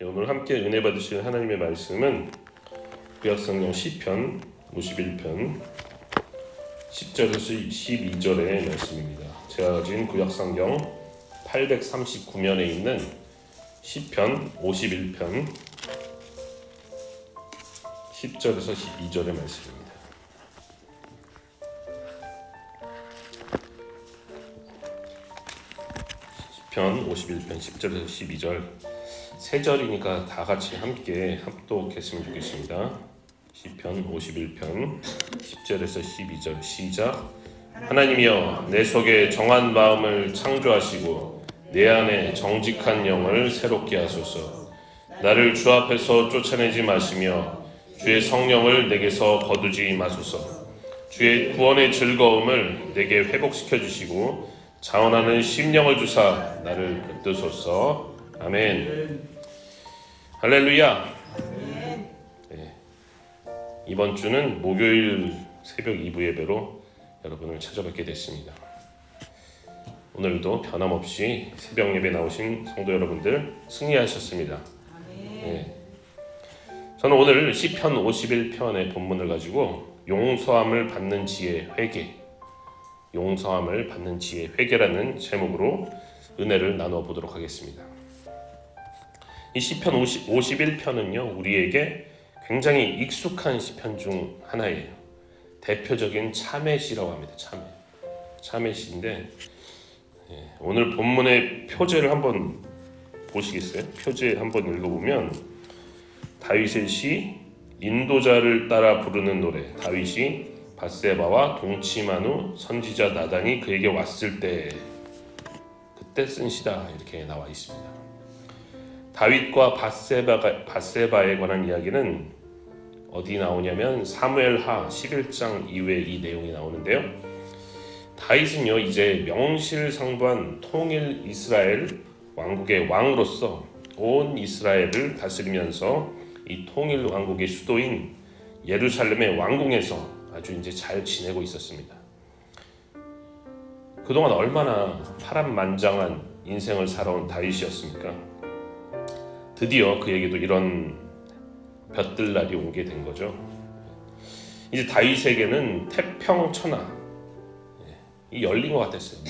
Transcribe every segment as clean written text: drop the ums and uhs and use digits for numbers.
오늘 함께 은혜 받으실 하나님의 말씀은 구약성경 시편 51편 10절에서 12절의 말씀입니다. 제가 가진 구약성경 839면에 있는 시편 51편 10절에서 12절의 말씀입니다. 시편 51편 10절에서 12절 세 절이니까 다 같이 함께 합독했으면 좋겠습니다. 시편 51편 10절에서 12절 시작. 하나님이여 내 속에 정한 마음을 창조하시고 내 안에 정직한 영을 새롭게 하소서. 나를 주 앞에서 쫓아내지 마시며 주의 성령을 내게서 거두지 마소서. 주의 구원의 즐거움을 내게 회복시켜 주시고 자원하는 심령을 주사 나를 붙드소서. 아멘. 할렐루야. 네. 이번 주는 목요일 새벽 2부 예배로 여러분을 찾아뵙게 됐습니다. 오늘도 변함없이 새벽 예배 나오신 성도 여러분들 승리하셨습니다. 네. 저는 오늘 시편 51편의 본문을 가지고 용서함을 받는 지혜 회개, 용서함을 받는 지혜 회개라는 제목으로 은혜를 나누어 보도록 하겠습니다. 이 시편 51편은요 우리에게 굉장히 익숙한 시편 중 하나예요. 대표적인 참회시라고 합니다. 참회시인데 오늘 본문의 표제를 한번 보시겠어요? 표제 한번 읽어보면 다윗의 시 인도자를 따라 부르는 노래. 다윗이 밧세바와 동침한 후 선지자 나단이 그에게 왔을 때 그때 쓴 시다 이렇게 나와 있습니다. 다윗과 밧세바에 관한 이야기는 어디 나오냐면 사무엘하 11장 이후에 이 내용이 나오는데요. 다윗은요 이제 명실상부한 통일 이스라엘 왕국의 왕으로서 온 이스라엘을 다스리면서 이 통일 왕국의 수도인 예루살렘의 왕궁에서 아주 이제 잘 지내고 있었습니다. 그동안 얼마나 파란만장한 인생을 살아온 다윗이었습니까? 드디어 그에게도 이런 볕들날이 오게 된 거죠. 이제 다윗에게는 태평천하 이 열린 것 같았어요.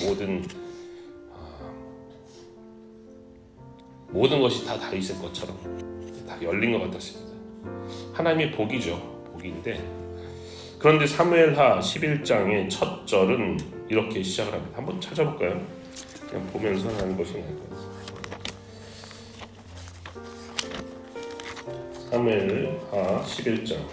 모든 것이 다 다윗의 것처럼 다 열린 것 같았습니다. 하나님의 복이죠. 복인데 그런데 사무엘하 11장의 첫 절은 이렇게 시작을 합니다. 한번 찾아볼까요? 그냥 보면서 하는 것이 나을 것 같습니다. 사무엘하 11장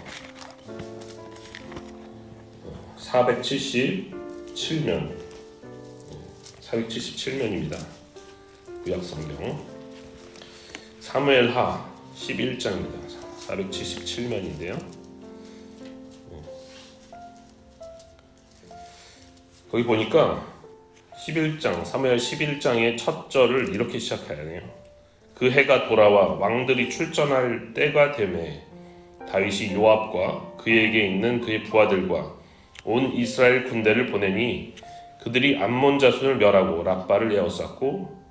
477면입니다. 구약성경 사무엘하 11장입니다. 477면인데요. 거기 보니까 11장 사무엘 11장의 첫 절을 이렇게 시작해야 해요. 그 해가 돌아와 왕들이 출전할 때가 되매 다윗이 요압과 그에게 있는 그의 부하들과 온 이스라엘 군대를 보내니 그들이 암몬 자손을 멸하고 랍바를 에워쌌고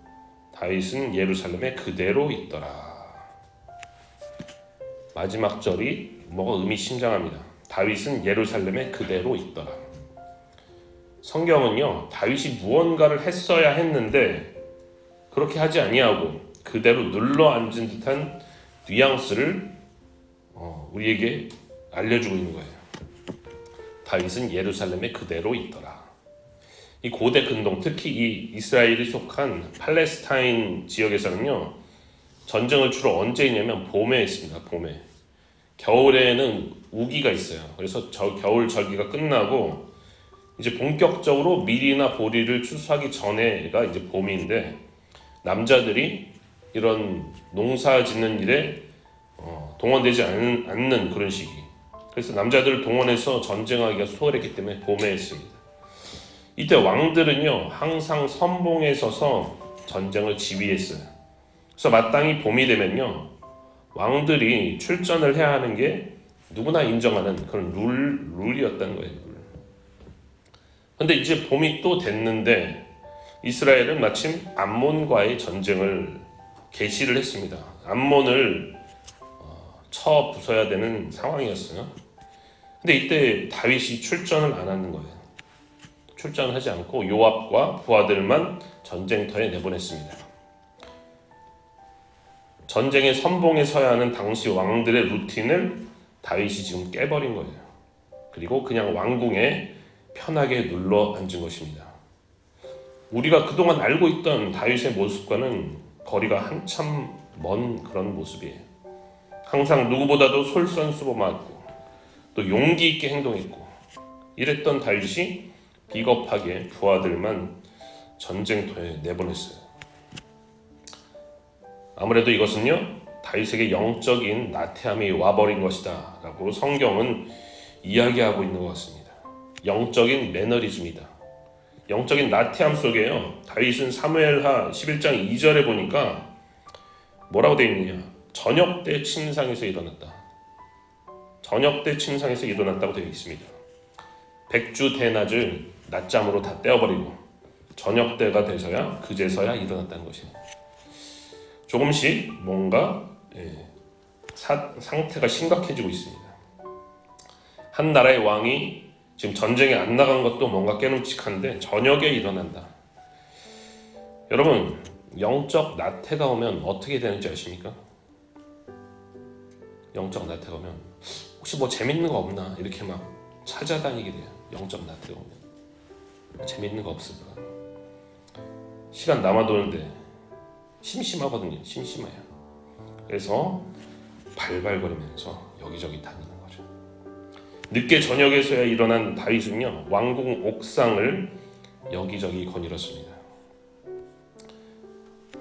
다윗은 예루살렘에 그대로 있더라. 마지막 절이 뭐가 의미심장합니다. 다윗은 예루살렘에 그대로 있더라. 성경은요 다윗이 무언가를 했어야 했는데 그렇게 하지 아니하고 그대로 눌러앉은 듯한 뉘앙스를 우리에게 알려주고 있는 거예요. 다윗은 예루살렘에 그대로 있더라. 이 고대 근동, 특히 이 이스라엘이 속한 팔레스타인 지역에서는요 전쟁을 주로 언제 했냐면 봄에 했습니다. 봄에. 겨울에는 우기가 있어요. 그래서 겨울 절기가 끝나고 이제 본격적으로 밀이나 보리를 추수하기 전에가 이제 봄인데 남자들이 이런 농사 짓는 일에 동원되지 않는 그런 시기. 그래서 남자들을 동원해서 전쟁하기가 수월했기 때문에 봄에 했습니다. 이때 왕들은요 항상 선봉에 서서 전쟁을 지휘했어요. 그래서 마땅히 봄이 되면요 왕들이 출전을 해야 하는 게 누구나 인정하는 그런 룰이었다는 거예요. 그런데 이제 봄이 또 됐는데 이스라엘은 마침 암몬과의 전쟁을 개시를 했습니다. 암몬을 쳐 부숴야 되는 상황이었어요. 근데 이때 다윗이 출전을 안 하는 거예요. 출전을 하지 않고 요압과 부하들만 전쟁터에 내보냈습니다. 전쟁의 선봉에 서야 하는 당시 왕들의 루틴을 다윗이 지금 깨버린 거예요. 그리고 그냥 왕궁에 편하게 눌러 앉은 것입니다. 우리가 그동안 알고 있던 다윗의 모습과는 거리가 한참 먼 그런 모습이에요. 항상 누구보다도 솔선수범하고 또 용기 있게 행동했고 이랬던 다윗이 비겁하게 부하들만 전쟁터에 내보냈어요. 아무래도 이것은요, 다윗에게 영적인 나태함이 와버린 것이다 라고 성경은 이야기하고 있는 것 같습니다. 영적인 매너리즘이다. 영적인 나태함 속에요, 다윗은 사무엘하 11장 2절에 보니까 뭐라고 되어 있느냐, 저녁 때 침상에서 일어났다. 저녁 때 침상에서 일어났다고 되어 있습니다. 백주 대낮을 낮잠으로 다 떼어버리고 저녁 때가 돼서야 그제서야 일어났다는 것입니다. 조금씩 뭔가 상태가 심각해지고 있습니다. 한 나라의 왕이 지금 전쟁에 안 나간 것도 뭔가 깨름칙한데 저녁에 일어난다. 여러분, 영적 나태가 오면 어떻게 되는지 아십니까? 영적 나태가 오면 혹시 뭐 재밌는 거 없나 이렇게 막 찾아다니게 돼요. 영적 나태가 오면 재밌는 거 없을까? 시간 남아도는데 심심하거든요. 심심해요. 그래서 발발거리면서 여기저기 다니는 거죠. 늦게 저녁에서야 일어난 다윗은요, 왕궁 옥상을 여기저기 거닐었습니다.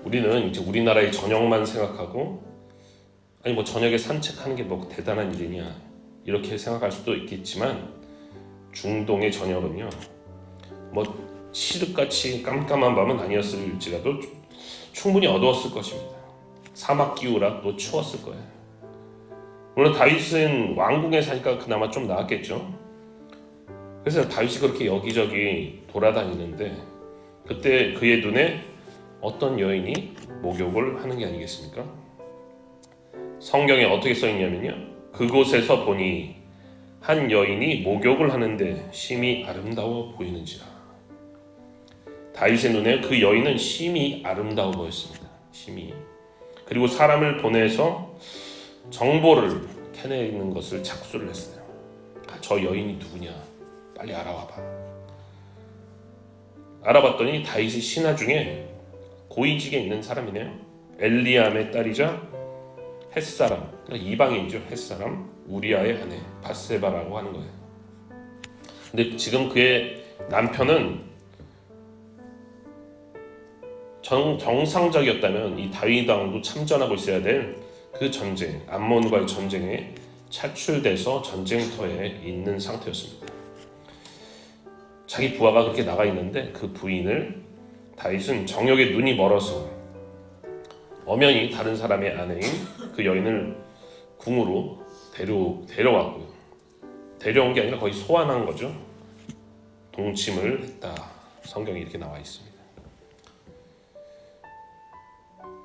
우리는 이제 우리나라의 저녁만 생각하고, 아니 뭐 저녁에 산책하는 게 뭐 대단한 일이냐 이렇게 생각할 수도 있겠지만, 중동의 저녁은요, 뭐 칠흑같이 깜깜한 밤은 아니었을지라도 충분히 어두웠을 것입니다. 사막 기후라 또 추웠을 거예요. 물론 다윗은 왕궁에 사니까 그나마 좀 나았겠죠. 그래서 다윗이 그렇게 여기저기 돌아다니는데 그때 그의 눈에 어떤 여인이 목욕을 하는 게 아니겠습니까? 성경에 어떻게 써있냐면요, 그곳에서 보니 한 여인이 목욕을 하는데 심히 아름다워 보이는지라. 다윗의 눈에 그 여인은 심히 아름다워 보였습니다. 심히. 그리고 사람을 보내서 정보를 캐내는 것을 작수를 했어요. 저 여인이 누구냐, 빨리 알아와봐. 알아봤더니 다윗의 신하 중에 고위직에 있는 사람이네요. 엘리암의 딸이자 햇사람, 그러니까 이방인이죠. 햇사람 우리아의 아내 밧세바라고 하는 거예요. 근데 지금 그의 남편은 정상적이었다면 이 다윗 왕도 참전하고 있어야 될 그 전쟁, 암몬과의 전쟁에 차출돼서 전쟁터에 있는 상태였습니다. 자기 부하가 그렇게 나가 있는데 그 부인을 다윗은 정욕에 눈이 멀어서 엄연히 다른 사람의 아내인 그 여인을 궁으로 데려왔고요. 데려온 게 아니라 거의 소환한 거죠. 동침을 했다. 성경에 이렇게 나와 있습니다.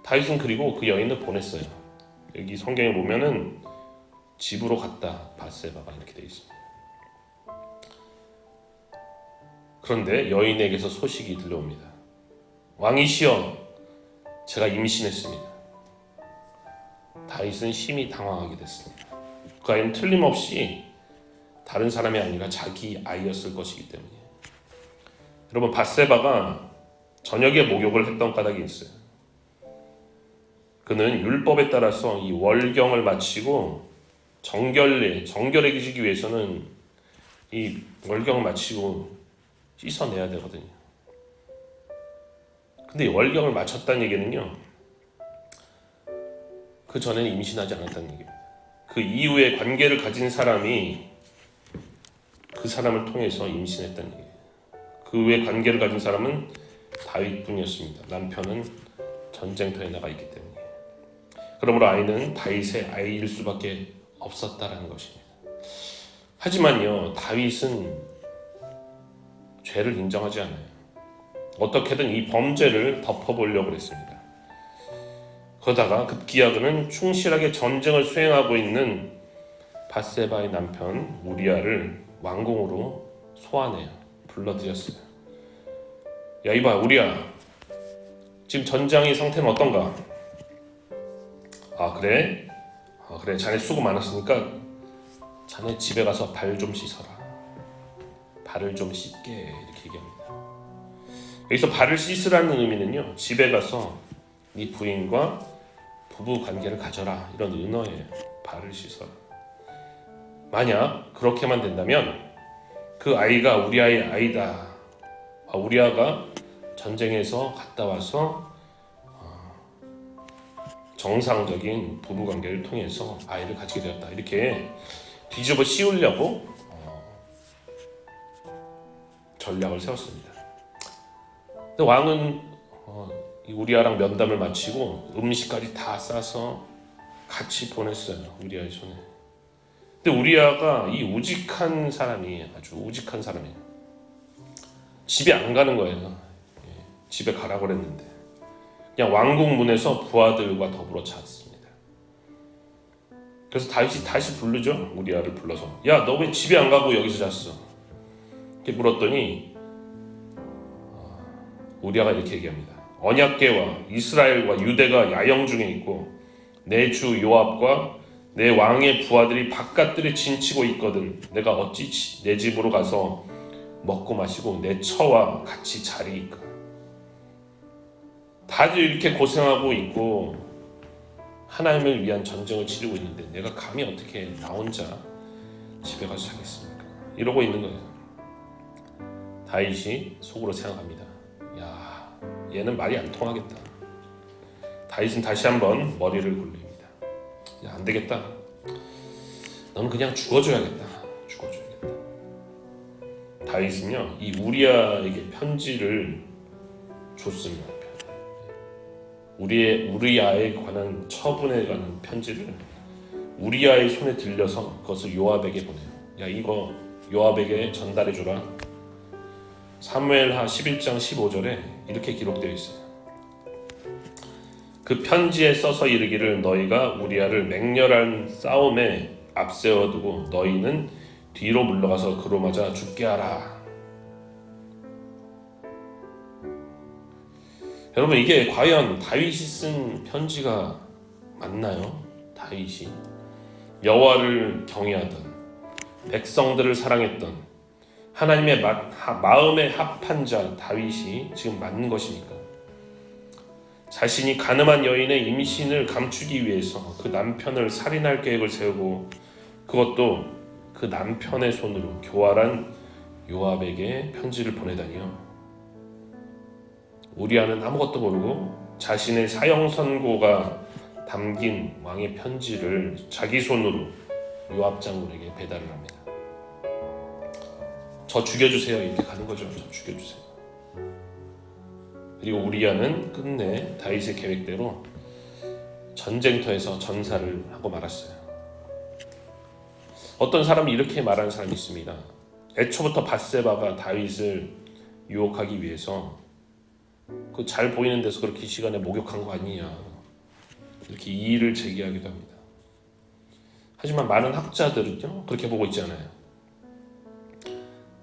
다윗은 그리고 그 여인을 보냈어요. 여기 성경에 보면은 집으로 갔다, 밧세바가 이렇게 되어 있습니다. 그런데 여인에게서 소식이 들려옵니다. 왕이시여, 제가 임신했습니다. 다윗은 심히 당황하게 됐습니다. 그 아이는 틀림없이 다른 사람이 아니라 자기 아이였을 것이기 때문이에요. 여러분, 밧세바가 저녁에 목욕을 했던 까닭이 있어요. 그는 율법에 따라서 이 월경을 마치고 정결해지기 위해서는 이 월경을 마치고 씻어내야 되거든요. 근데 월경을 마쳤다는 얘기는요, 그 전에는 임신하지 않았다는 얘기입니다. 그 이후에 관계를 가진 사람이 그 사람을 통해서 임신했다는 얘기예요. 그 후에 관계를 가진 사람은 다윗뿐이었습니다. 남편은 전쟁터에 나가 있기 때문에. 그러므로 아이는 다윗의 아이일 수밖에 없었다라는 것입니다. 하지만요, 다윗은 죄를 인정하지 않아요. 어떻게든 이 범죄를 덮어보려고 했습니다. 그러다가 급기야 그는 충실하게 전쟁을 수행하고 있는 밧세바의 남편 우리아를 왕궁으로 소환해요. 불러들였어요. 야 이봐 우리아, 지금 전장의 상태는 어떤가? 아 그래? 그래 자네 수고 많았으니까 자네 집에 가서 발 좀 씻어라. 발을 좀 씻게 이렇게 얘기합니다. 여기서 발을 씻으라는 의미는요, 집에 가서 네 부인과 부부 관계를 가져라 이런 은어예요. 발을 씻어라. 만약 그렇게만 된다면 그 아이가 우리아의 아이다. 우리아가 전쟁에서 갔다 와서 정상적인 부부 관계를 통해서 아이를 가지게 되었다. 이렇게 뒤집어 씌우려고 전략을 세웠습니다. 근데 왕은 우리아랑 면담을 마치고 음식까지 다 싸서 같이 보냈어요. 우리아의 손에. 근데 우리아가 이 우직한 사람이 아주 우직한 사람이에요. 집에 안 가는 거예요. 집에 가라고 그랬는데 그냥 왕궁 문에서 부하들과 더불어 잤습니다. 그래서 다윗이 다시 부르죠. 우리아를 불러서 야 너 왜 집에 안 가고 여기서 잤어? 이렇게 물었더니 우리아가 이렇게 얘기합니다. 언약궤와 이스라엘과 유대가 야영 중에 있고 내 주 요압과 내 왕의 부하들이 바깥들에 진치고 있거든. 내가 어찌 내 집으로 가서 먹고 마시고 내 처와 같이 자리이까. 다들 이렇게 고생하고 있고 하나님을 위한 전쟁을 치르고 있는데 내가 감히 어떻게 나 혼자 집에 가서 자겠습니까? 이러고 있는 거예요. 다윗이 속으로 생각합니다. 야, 얘는 말이 안 통하겠다. 다윗은 다시 한번 머리를 굴립니다. 야, 안 되겠다. 너는 그냥 죽어줘야겠다. 죽어줘야겠다. 다윗은요, 이 우리아에게 편지를 줬습니다. 우리아에 관한 처분에 관한 편지를 우리아의 손에 들려서 그것을 요압에게 보내요. 야 이거 요압에게 전달해줘라. 사무엘하 11장 15절에 이렇게 기록되어 있어요. 그 편지에 써서 이르기를 너희가 우리아를 맹렬한 싸움에 앞세워두고 너희는 뒤로 물러가서 그로 맞아 죽게 하라. 여러분 이게 과연 다윗이 쓴 편지가 맞나요? 다윗이 여호와를 경외하던 백성들을 사랑했던 하나님의 마음에 합한 자 다윗이 지금 맞는 것입니까? 자신이 가늠한 여인의 임신을 감추기 위해서 그 남편을 살인할 계획을 세우고 그것도 그 남편의 손으로 교활한 요압에게 편지를 보내다니요. 우리아는 아무것도 모르고 자신의 사형 선고가 담긴 왕의 편지를 자기 손으로 요압 장군에게 배달을 합니다. 저 죽여주세요 이렇게 가는 거죠. 저 죽여주세요. 그리고 우리아는 끝내 다윗의 계획대로 전쟁터에서 전사를 하고 말았어요. 어떤 사람이 이렇게 말하는 사람이 있습니다. 애초부터 밧세바가 다윗을 유혹하기 위해서 그 잘 보이는 데서 그렇게 시간에 목욕한 거 아니냐 이렇게 이의를 제기하기도 합니다. 하지만 많은 학자들은요 그렇게 보고 있지 않아요.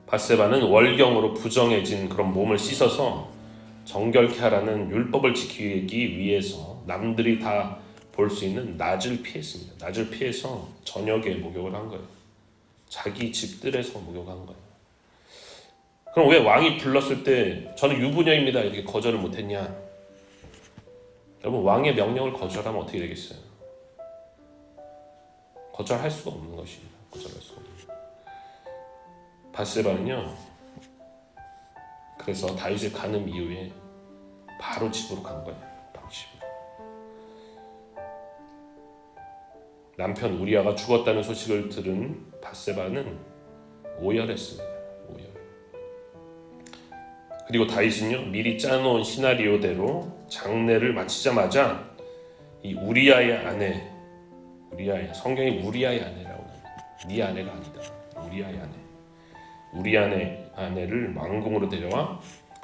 밧세바는 월경으로 부정해진 그런 몸을 씻어서 정결케 하라는 율법을 지키기 위해서 남들이 다 볼 수 있는 낮을 피했습니다. 낮을 피해서 저녁에 목욕을 한 거예요. 자기 집들에서 목욕한 거예요. 그럼 왜 왕이 불렀을 때 저는 유부녀입니다 이렇게 거절을 못했냐? 여러분 왕의 명령을 거절하면 어떻게 되겠어요? 거절할 수가 없는 것입니다. 거절할 수가 없는. 밧세바는요 그래서 다윗을 가늠 이후에 바로 집으로 간 거예요. 바로 집으로. 남편 우리아가 죽었다는 소식을 들은 밧세바는 오열했습니다. 오열. 그리고 다윗은요 미리 짜놓은 시나리오대로 장례를 마치자마자 이 우리아의 아내, 성경이 우리아의 아내라고 합니다. 네 아내가 아니다. 우리아의 아내를 왕궁으로 데려와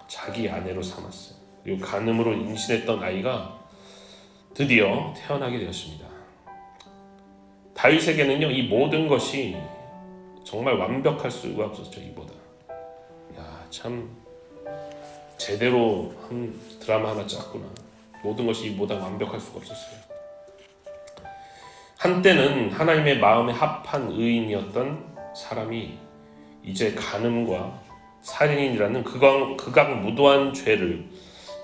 자기 아내로 삼았어요. 그리고 간음으로 임신했던 아이가 드디어 태어나게 되었습니다. 다윗에게는요, 이 모든 것이 정말 완벽할 수가 없었죠. 이보다. 참 제대로 한 드라마 하나 짰구나. 모든 것이 이보다 완벽할 수가 없었어요. 한때는 하나님의 마음에 합한 의인이었던 사람이 이제 간음과 살인이라는 극악무도한 죄를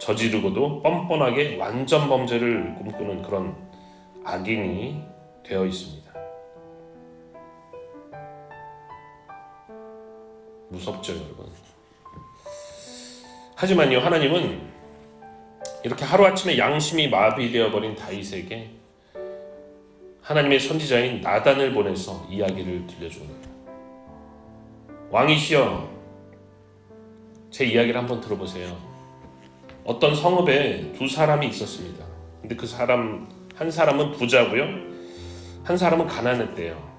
저지르고도 뻔뻔하게 완전 범죄를 꿈꾸는 그런 악인이 되어 있습니다. 무섭죠, 여러분. 하지만요, 하나님은 이렇게 하루아침에 양심이 마비되어 버린 다윗에게 하나님의 선지자인 나단을 보내서 이야기를 들려주는 거예요. 왕이시여, 제 이야기를 한번 들어보세요. 어떤 성읍에 두 사람이 있었습니다. 근데 그 사람, 한 사람은 부자고요, 한 사람은 가난했대요.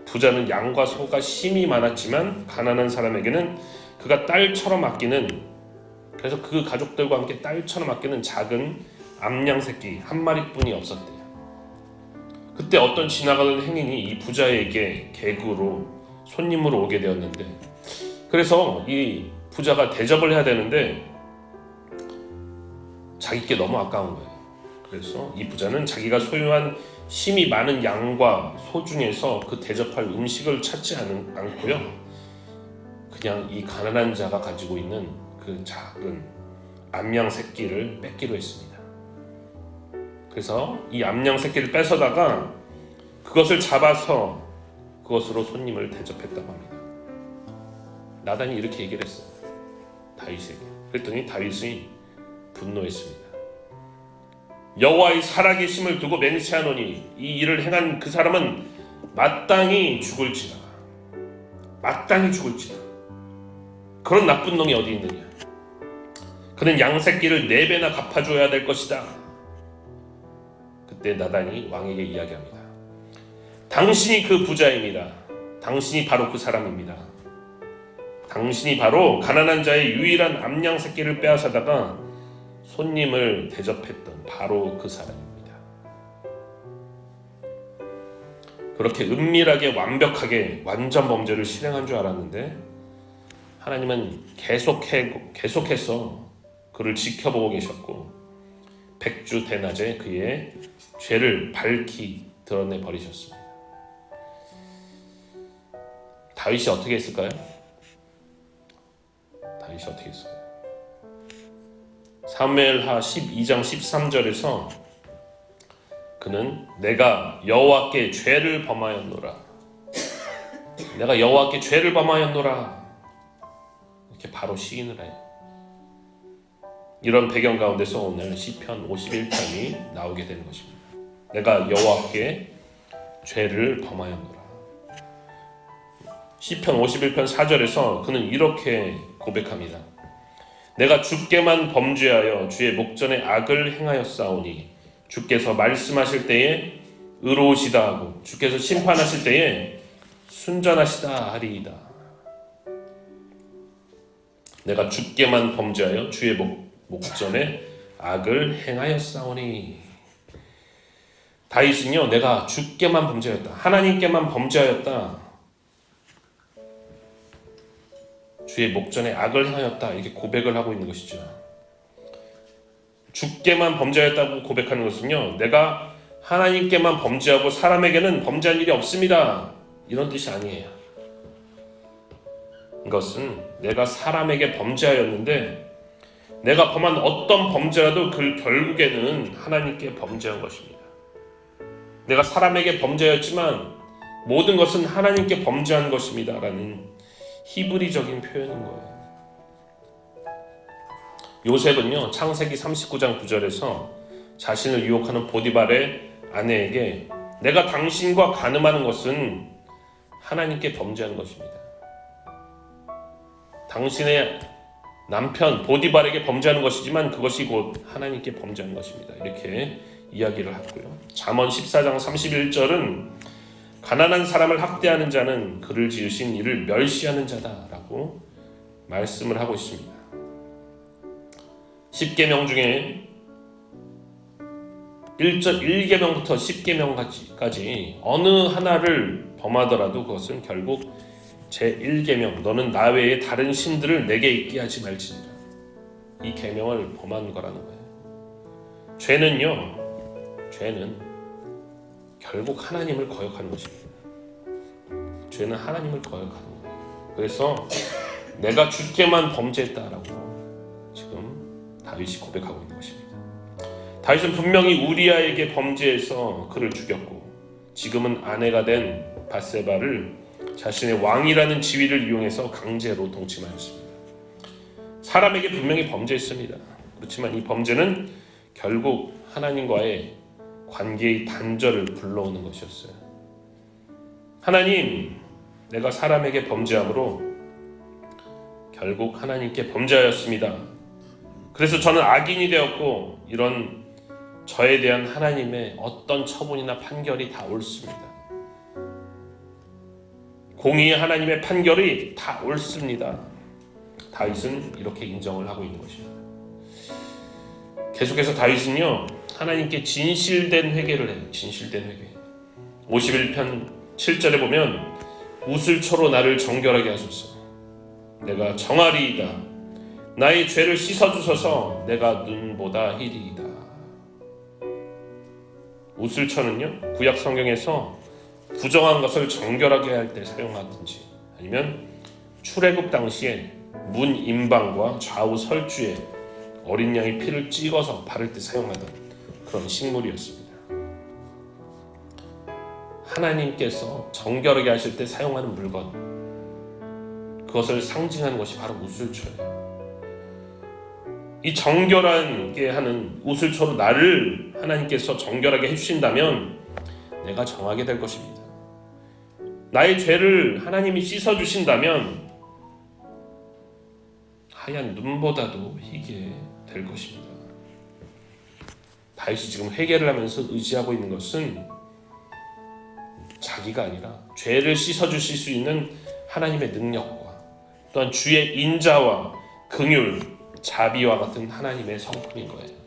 부자는 양과 소가 심이 많았지만 가난한 사람에게는 그가 딸처럼 아끼는, 그래서 그 가족들과 함께 딸처럼 아끼는 작은 암양 새끼 한 마리뿐이 없었대요. 그때 어떤 지나가던 행인이 이 부자에게 개구로 손님으로 오게 되었는데, 그래서 이 부자가 대접을 해야 되는데 자기께 너무 아까운 거예요. 그래서 이 부자는 자기가 소유한 심이 많은 양과 소 중에서 그 대접할 음식을 찾지 않고요, 그냥 이 가난한 자가 가지고 있는 그 작은 암양 새끼를 뺏기로 했습니다. 그래서 이 암양 새끼를 뺏어다가 그것을 잡아서 그것으로 손님을 대접했다고 합니다. 나단이 이렇게 얘기를 했어요, 다윗에게. 그랬더니 다윗이 분노했습니다. 여호와의 살아계심을 두고 맹세하노니 이 일을 행한 그 사람은 마땅히 죽을지라. 마땅히 죽을지라. 그런 나쁜 놈이 어디 있느냐. 그는 양새끼를 4배나 갚아줘야 될 것이다. 그때 나단이 왕에게 이야기합니다. 당신이 그 부자입니다. 당신이 바로 그 사람입니다. 당신이 바로 가난한 자의 유일한 암양 새끼를 빼앗아다가 손님을 대접했던 바로 그 사람입니다. 그렇게 은밀하게 완벽하게 완전 범죄를 실행한 줄 알았는데 하나님은 계속해서 그를 지켜보고 계셨고 백주대낮에 그의 죄를 밝히 드러내 버리셨습니다. 다윗이 어떻게 했을까요? 다윗이 어떻게 했을까요? 사무엘하 12장 13절에서 그는 내가 여호와께 죄를 범하였노라. 내가 여호와께 죄를 범하였노라. 이렇게 바로 시인을 해요. 이런 배경 가운데서 오늘 시편 51편이 나오게 되는 것입니다. 내가 여호와께 죄를 범하였노라. 시편 51편 4절에서 그는 이렇게 고백합니다. 내가 주께만 범죄하여 주의 목전에 악을 행하였사오니 주께서 말씀하실 때에 의로우시다 하고 주께서 심판하실 때에 순전하시다 하리이다. 내가 주께만 범죄하여 주의 목전에 악을 행하였사오니. 다윗은요, 내가 주께만 범죄하였다, 하나님께만 범죄하였다, 주의 목전에 악을 행하였다, 이렇게 고백을 하고 있는 것이죠. 주께만 범죄하였다고 고백하는 것은요, 내가 하나님께만 범죄하고 사람에게는 범죄한 일이 없습니다, 이런 뜻이 아니에요. 이것은 내가 사람에게 범죄하였는데 내가 범한 어떤 범죄라도 그 결국에는 하나님께 범죄한 것입니다. 내가 사람에게 범죄하였지만 모든 것은 하나님께 범죄한 것입니다 라는 히브리적인 표현인 거예요. 요셉은요, 창세기 39장 9절에서 자신을 유혹하는 보디발의 아내에게 내가 당신과 간음하는 것은 하나님께 범죄한 것입니다. 당신의 남편 보디발에게 범죄하는 것이지만 그것이 곧 하나님께 범죄한 것입니다. 이렇게 이야기를 하고요. 잠언 14장 31절은 가난한 사람을 학대하는 자는 그를 지으신 이를 멸시하는 자다라고 말씀을 하고 있습니다. 10계명 중에 1계명부터 10계명까지 어느 하나를 범하더라도 그것은 결국 제1계명 너는 나 외에 다른 신들을 내게 있게 하지 말지니라. 이 계명을 범한 거라는 거예요. 죄는 결국 하나님을 거역하는 것입니다. 죄는 하나님을 거역하는 거예요. 그래서 내가 주께만 범죄했다라고 지금 다윗이 고백하고 있는 것입니다. 다윗은 분명히 우리아에게 범죄해서 그를 죽였고 지금은 아내가 된 밧세바를 자신의 왕이라는 지위를 이용해서 강제로 동침하였습니다. 사람에게 분명히 범죄했습니다. 그렇지만 이 범죄는 결국 하나님과의 관계의 단절을 불러오는 것이었어요. 하나님, 내가 사람에게 범죄함으로 결국 하나님께 범죄하였습니다. 그래서 저는 악인이 되었고 이런 저에 대한 하나님의 어떤 처분이나 판결이 다 옳습니다. 공의의 하나님의 판결이 다 옳습니다. 다윗은 이렇게 인정을 하고 있는 것입니다. 계속해서 다윗은요 하나님께 진실된 회개를 해요. 진실된 회개. 51편 7절에 보면 우슬초로 나를 정결하게 하소서. 내가 정하리이다. 나의 죄를 씻어주소서. 내가 눈보다 희리이다. 우슬초는요 구약 성경에서 부정한 것을 정결하게 할 때 사용하든지 아니면 출애굽 당시에 문 임방과 좌우 설주에 어린 양의 피를 찍어서 바를 때 사용하던 그런 식물이었습니다. 하나님께서 정결하게 하실 때 사용하는 물건, 그것을 상징하는 것이 바로 우슬초예요. 이 정결하게 하는 우슬초로 나를 하나님께서 정결하게 해주신다면 내가 정하게 될 것입니다. 나의 죄를 하나님이 씻어주신다면 하얀 눈보다도 희게 될 것입니다. 다윗이 지금 회개를 하면서 의지하고 있는 것은 자기가 아니라 죄를 씻어주실 수 있는 하나님의 능력과 또한 주의 인자와 긍휼, 자비와 같은 하나님의 성품인 거예요.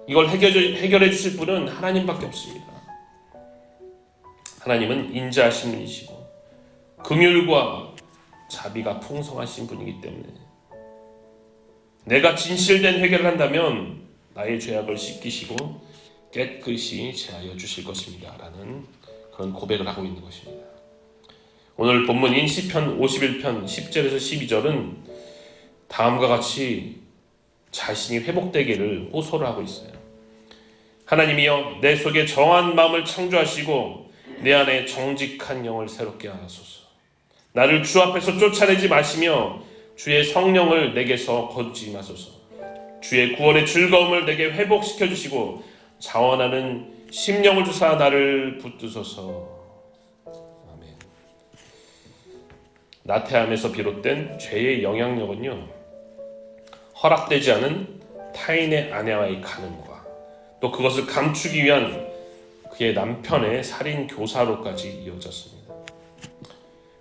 이걸 해결해 주실 분은 하나님밖에 없습니다. 하나님은 인자하신 분이시고 긍휼과 자비가 풍성하신 분이기 때문에 내가 진실된 회개를 한다면 나의 죄악을 씻기시고 깨끗이 제하여 주실 것입니다 라는 그런 고백을 하고 있는 것입니다. 오늘 본문인 시편 51편 10절에서 12절은 다음과 같이 자신이 회복되기를 호소를 하고 있어요. 하나님이여 내 속에 정한 마음을 창조하시고 내 안에 정직한 영을 새롭게 하소서. 나를 주 앞에서 쫓아내지 마시며 주의 성령을 내게서 거두지 마소서. 주의 구원의 즐거움을 내게 회복시켜 주시고 자원하는 심령을 주사 나를 붙드소서. 아멘. 나태함에서 비롯된 죄의 영향력은요 허락되지 않은 타인의 아내와의 간음과 또 그것을 감추기 위한 그의 남편의 살인 교사로까지 이어졌습니다.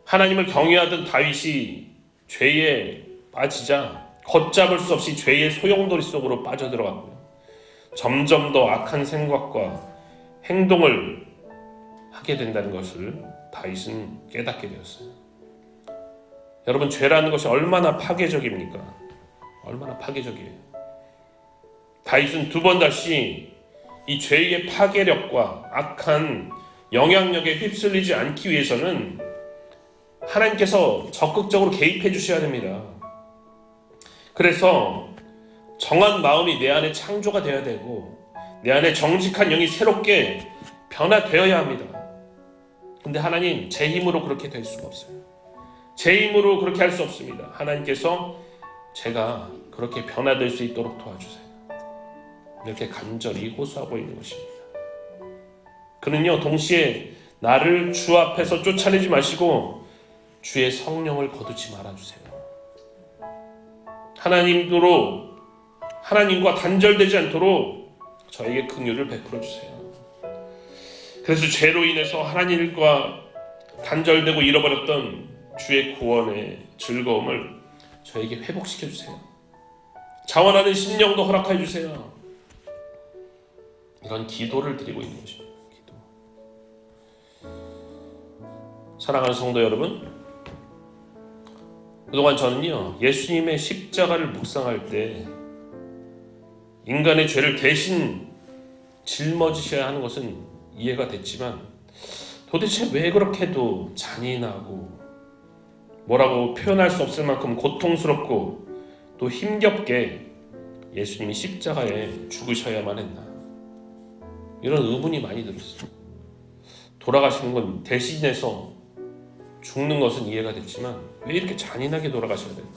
하나님을 경외하던 다윗이 죄에 빠지자 걷잡을 수 없이 죄의 소용돌이 속으로 빠져들어갔고요. 점점 더 악한 생각과 행동을 하게 된다는 것을 다윗은 깨닫게 되었어요. 여러분, 죄라는 것이 얼마나 파괴적입니까? 얼마나 파괴적이에요. 다윗은 두 번 다시 이 죄의 파괴력과 악한 영향력에 휩쓸리지 않기 위해서는 하나님께서 적극적으로 개입해 주셔야 됩니다. 그래서 정한 마음이 내 안에 창조가 되어야 되고 내 안에 정직한 영이 새롭게 변화되어야 합니다. 근데 하나님, 제 힘으로 그렇게 될 수가 없어요. 제 힘으로 그렇게 할 수 없습니다. 하나님께서 제가 그렇게 변화될 수 있도록 도와주세요. 이렇게 간절히 호소하고 있는 것입니다. 그는요 동시에 나를 주 앞에서 쫓아내지 마시고 주의 성령을 거두지 말아주세요. 하나님과 단절되지 않도록 저에게 긍휼을 베풀어 주세요. 그래서 죄로 인해서 하나님과 단절되고 잃어버렸던 주의 구원의 즐거움을 저에게 회복시켜 주세요. 자원하는 심령도 허락해 주세요. 이런 기도를 드리고 있는 것입니다. 기도. 사랑하는 성도 여러분, 그동안 저는요 예수님의 십자가를 묵상할 때 인간의 죄를 대신 짊어지셔야 하는 것은 이해가 됐지만 도대체 왜 그렇게도 잔인하고 뭐라고 표현할 수 없을 만큼 고통스럽고 또 힘겹게 예수님이 십자가에 죽으셔야만 했나, 이런 의문이 많이 들었어요. 돌아가시는 건 대신해서 죽는 것은 이해가 됐지만 왜 이렇게 잔인하게 돌아가셔야 될까?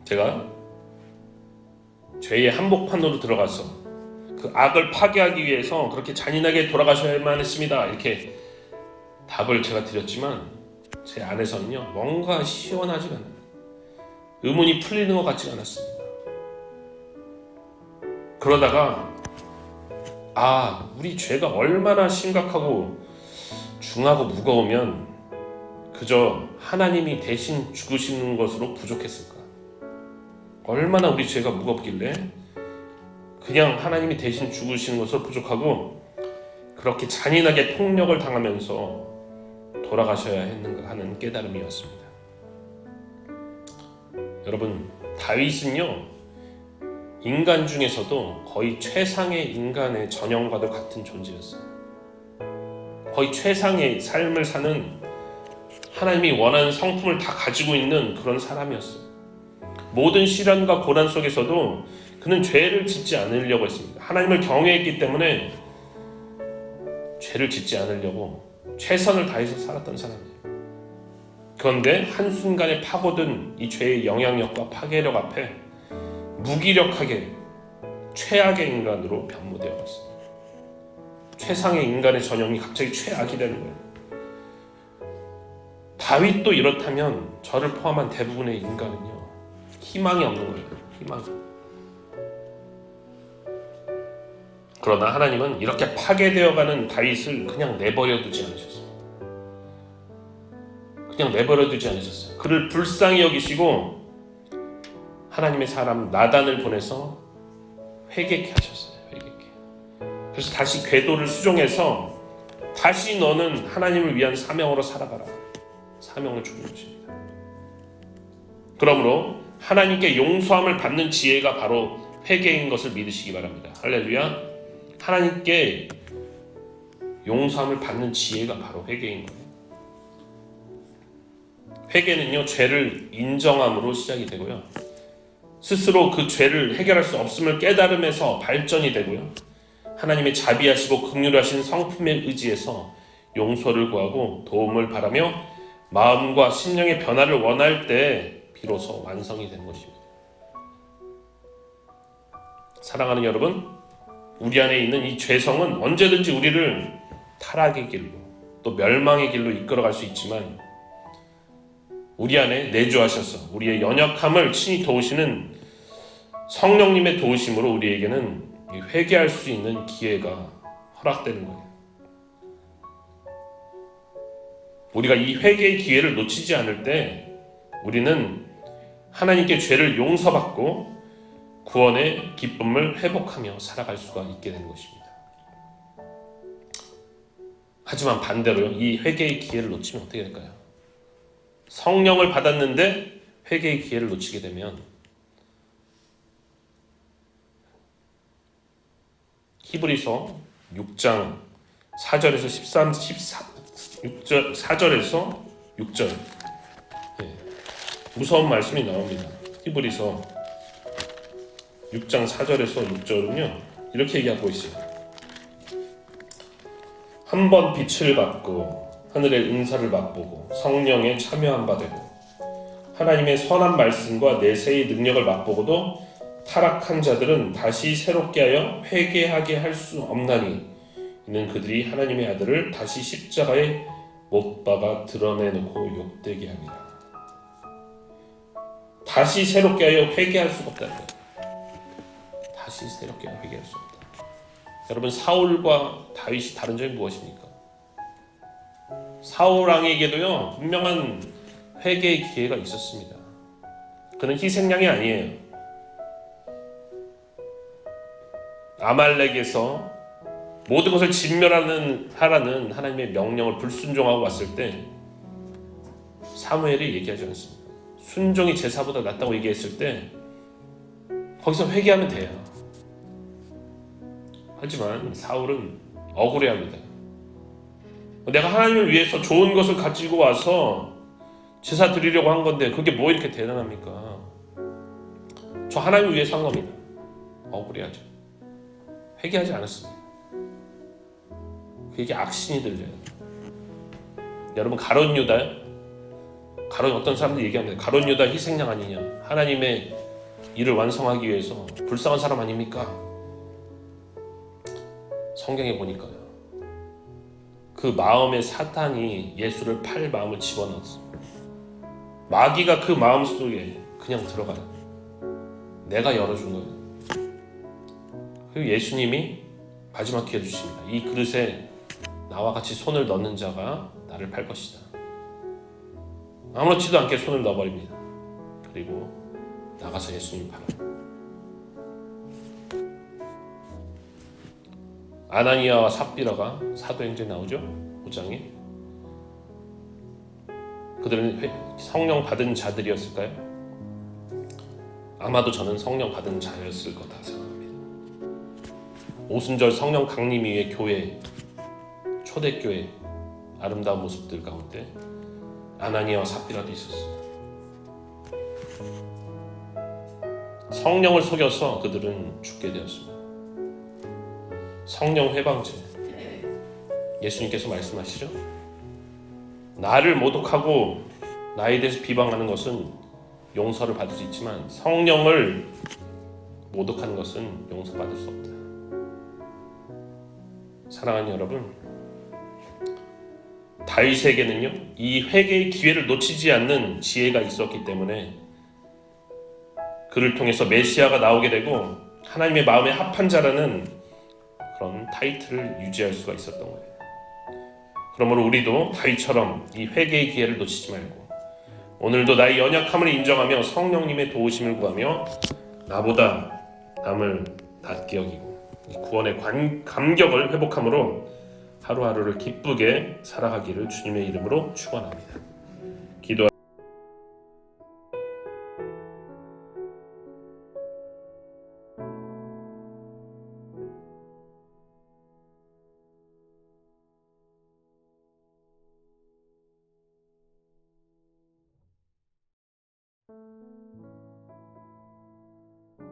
제가 죄의 한복판으로 들어가서 그 악을 파괴하기 위해서 그렇게 잔인하게 돌아가셔야만 했습니다, 이렇게 답을 제가 드렸지만 제 안에서는요 뭔가 시원하지가 않아요. 의문이 풀리는 것 같지가 않았습니다. 그러다가 우리 죄가 얼마나 심각하고 중하고 무거우면 그저 하나님이 대신 죽으시는 것으로 부족했을까? 얼마나 우리 죄가 무겁길래 그냥 하나님이 대신 죽으시는 것으로 부족하고 그렇게 잔인하게 폭력을 당하면서 돌아가셔야 했는가 하는 깨달음이었습니다. 여러분, 다윗은요 인간 중에서도 거의 최상의 인간의 전형과도 같은 존재였어요. 거의 최상의 삶을 사는, 하나님이 원하는 성품을 다 가지고 있는 그런 사람이었어요. 모든 시련과 고난 속에서도 그는 죄를 짓지 않으려고 했습니다. 하나님을 경외했기 때문에 죄를 짓지 않으려고 최선을 다해서 살았던 사람이에요. 그런데 한순간에 파고든 이 죄의 영향력과 파괴력 앞에 무기력하게 최악의 인간으로 변모되어 갔어요. 최상의 인간의 전형이 갑자기 최악이 되는 거예요. 다윗도 이렇다면 저를 포함한 대부분의 인간은요 희망이 없는 거예요. 희망. 그러나 하나님은 이렇게 파괴되어가는 다윗을 그냥 내버려 두지 않으셨어요. 그냥 내버려 두지 않으셨어요. 그를 불쌍히 여기시고 하나님의 사람 나단을 보내서 회개케 하셨어요. 회개케. 그래서 다시 궤도를 수정해서 다시 너는 하나님을 위한 사명으로 살아가라. 사명을 주는 것입니다. 그러므로 하나님께 용서함을 받는 지혜가 바로 회개인 것을 믿으시기 바랍니다. 할렐루야. 하나님께 용서함을 받는 지혜가 바로 회개인 거예요. 회개는요 죄를 인정함으로 시작이 되고요, 스스로 그 죄를 해결할 수 없음을 깨달음에서 발전이 되고요, 하나님의 자비하시고 긍휼하신 성품에 의지해서 용서를 구하고 도움을 바라며 마음과 심령의 변화를 원할 때 비로소 완성이 되는 것입니다. 사랑하는 여러분, 우리 안에 있는 이 죄성은 언제든지 우리를 타락의 길로 또 멸망의 길로 이끌어갈 수 있지만 우리 안에 내주하셔서 우리의 연약함을 친히 도우시는 성령님의 도우심으로 우리에게는 회개할 수 있는 기회가 허락되는 거예요. 우리가 이 회개의 기회를 놓치지 않을 때 우리는 하나님께 죄를 용서받고 구원의 기쁨을 회복하며 살아갈 수가 있게 되는 것입니다. 하지만 반대로요, 이 회개의 기회를 놓치면 어떻게 될까요? 성령을 받았는데 회개의 기회를 놓치게 되면 히브리서 6장 4절에서 4절에서 6절 무서운 말씀이 나옵니다. 히브리서 6장 4절에서 6절은요 이렇게 얘기하고 있어요. 한 번 빛을 받고 하늘의 은사를 맛보고 성령에 참여한 바 되고 하나님의 선한 말씀과 내세의 능력을 맛보고도 타락한 자들은 다시 새롭게 하여 회개하게 할 수 없나니 이는 그들이 하나님의 아들을 다시 십자가에 못 박아 드러내놓고 욕되게 합니다. 다시 새롭게 하여 회개할 수가 없다는 거예요. 다시 새롭게 하여 회개할 수 없다. 여러분, 사울과 다윗이 다른 점이 무엇입니까? 사울 왕에게도요 분명한 회개의 기회가 있었습니다. 그는 희생양이 아니에요. 아말렉에서 모든 것을 하라는 하나님의 명령을 불순종하고 왔을 때 사무엘이 얘기하지 않습니다. 순종이 제사보다 낫다고 얘기했을 때 거기서 회개하면 돼요. 하지만 사울은 억울해합니다. 내가 하나님을 위해서 좋은 것을 가지고 와서 제사 드리려고 한 건데 그게 뭐 이렇게 대단합니까? 저 하나님을 위해서 한 겁니다. 억울해하죠. 회개하지 않았습니다. 그게 악신이 들려요. 여러분 가룟 유다, 어떤 사람들이 얘기합니다. 가룟 유다 희생양 아니냐? 하나님의 일을 완성하기 위해서 불쌍한 사람 아닙니까? 성경에 보니까요. 그 마음에 사탄이 예수를 팔 마음을 집어넣었습니다. 마귀가 그 마음 속에 그냥 들어가요. 내가 열어준 거예요. 그리고 예수님이 마지막 기회 주십니다. 이 그릇에 나와 같이 손을 넣는 자가 나를 팔 것이다. 아무렇지도 않게 손을 넣어버립니다. 그리고 나가서 예수님 팔아요. 아나니아와 삽비라가 사도행전에 나오죠. 5장에. 그들은 성령 받은 자들이었을까요? 아마도 저는 성령 받은 자였을 거다 생각합니다. 오순절 성령 강림 위에 교회, 초대교회 아름다운 모습들 가운데 아나니아와 삽비라도 있었어요. 성령을 속여서 그들은 죽게 되었습니다. 성령 회방죄. 예수님께서 말씀하시죠. 나를 모독하고 나에 대해서 비방하는 것은 용서를 받을 수 있지만 성령을 모독하는 것은 용서받을 수 없다. 사랑하는 여러분, 다윗에게는요 이 회개의 기회를 놓치지 않는 지혜가 있었기 때문에 그를 통해서 메시아가 나오게 되고 하나님의 마음에 합한 자라는 그런 타이틀을 유지할 수가 있었던 거예요. 그러므로 우리도 다윗처럼 이 회개의 기회를 놓치지 말고 오늘도 나의 연약함을 인정하며 성령님의 도우심을 구하며 나보다 남을 낮게 여기고 구원의 감격을 회복함으로 하루하루를 기쁘게 살아가기를 주님의 이름으로 축원합니다. 기도.